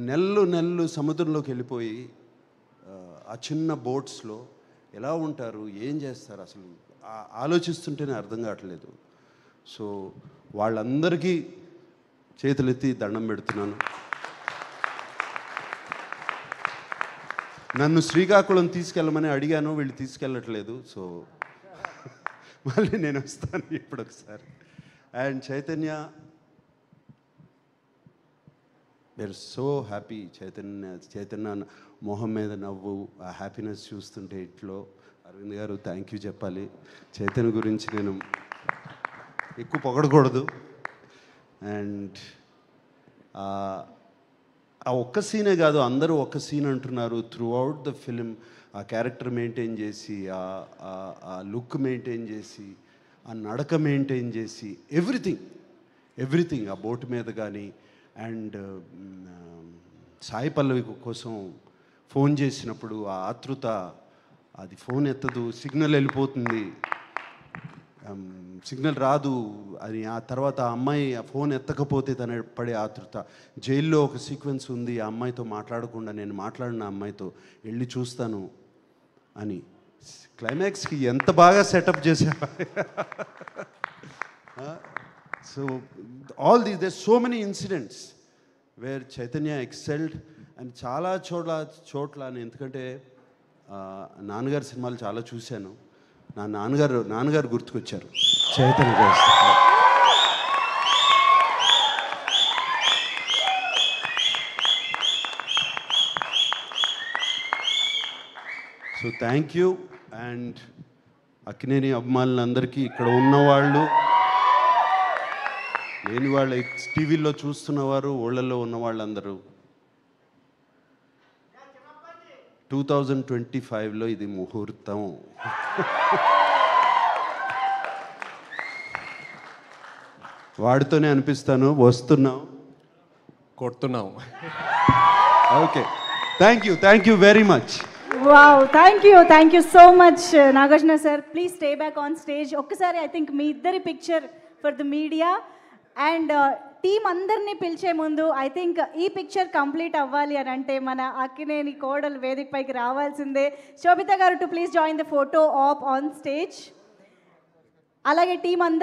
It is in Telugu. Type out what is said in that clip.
నెలలు నెలలు సముద్రంలోకి వెళ్ళిపోయి ఆ చిన్న బోట్స్లో ఎలా ఉంటారు, ఏం చేస్తారు, అసలు ఆలోచిస్తుంటేనే అర్థం కావట్లేదు. సో వాళ్ళందరికీ చేతులెత్తి దండం పెడుతున్నాను. నన్ను శ్రీకాకుళం తీసుకెళ్ళమని అడిగాను, వీళ్ళు తీసుకెళ్ళట్లేదు. సో మళ్ళీ నేను వస్తాను ఇప్పుడు ఒకసారి. And Chaitanya, we are so happy. Chaitanya మొహం మీద నవ్వు, ఆ హ్యాపీనెస్ చూస్తుంటే ఇంట్లో. అరవింద్ గారు థ్యాంక్ యూ చెప్పాలి. చైతన్య గురించి నేను ఎక్కువ పొగడకూడదు. అండ్ ఆ ఒక్క సీనే కాదు, అందరూ ఒక్క సీన్ అంటున్నారు. త్రూ అవుట్ ద ఫిలిం ఆ క్యారెక్టర్ మెయింటైన్ చేసి, ఆ లుక్ మెయింటైన్ చేసి, ఆ నడక మెయింటైన్ చేసి, ఎవ్రీథింగ్ ఆ బోట్ మీద కానీ. అండ్ సాయి పల్లవి కోసం ఫోన్ చేసినప్పుడు ఆ ఆతృత, అది ఫోన్ ఎత్తదు, సిగ్నల్ వెళ్ళిపోతుంది, సిగ్నల్ రాదు అని. ఆ తర్వాత ఆ అమ్మాయి ఆ ఫోన్ ఎత్తకపోతే తన పడే ఆతృత. జైల్లో ఒక సీక్వెన్స్ ఉంది, ఆ అమ్మాయితో మాట్లాడకుండా నేను మాట్లాడిన అమ్మాయితో వెళ్ళి చూస్తాను అని. క్లైమాక్స్కి ఎంత బాగా సెటప్ చేశారు. So all these, there so many incidents where Chaitanya excelled. And చాలా చోట్ల ఎందుకంటే నాన్నగారి సినిమాలు చాలా చూశాను. నా నాన్నగారు గుర్తుకొచ్చారు Chaitanya garu. So thank you. And Akkineni అభిమానులందరికీ, ఇక్కడ ఉన్నవాళ్ళు, లేని వాళ్ళు, టీవీల్లో చూస్తున్నవారు, ఊళ్ళల్లో ఉన్న వాళ్ళందరూ, 2025లో ఇది ముహూర్తం. వాడితోనే అనిపిస్తాను, వస్తున్నాం, కొడుతున్నాం. Okay, thank you very much. Wow, thank you so much, Nagarjuna sir. Please stay back on stage. ఒక్కసారి ఐ థింక్ మీ ఇద్దరి picture for the media. And team అందరినీ పిలిచే ముందు ఐ థింక్ ఈ పిక్చర్ కంప్లీట్ అవ్వాలి అని అంటే మన అక్కినేని కోడలు వేదిక పైకి రావాల్సిందే. శోభిత గారు to please join the photo op on stage. అలాగే టీం అందరూ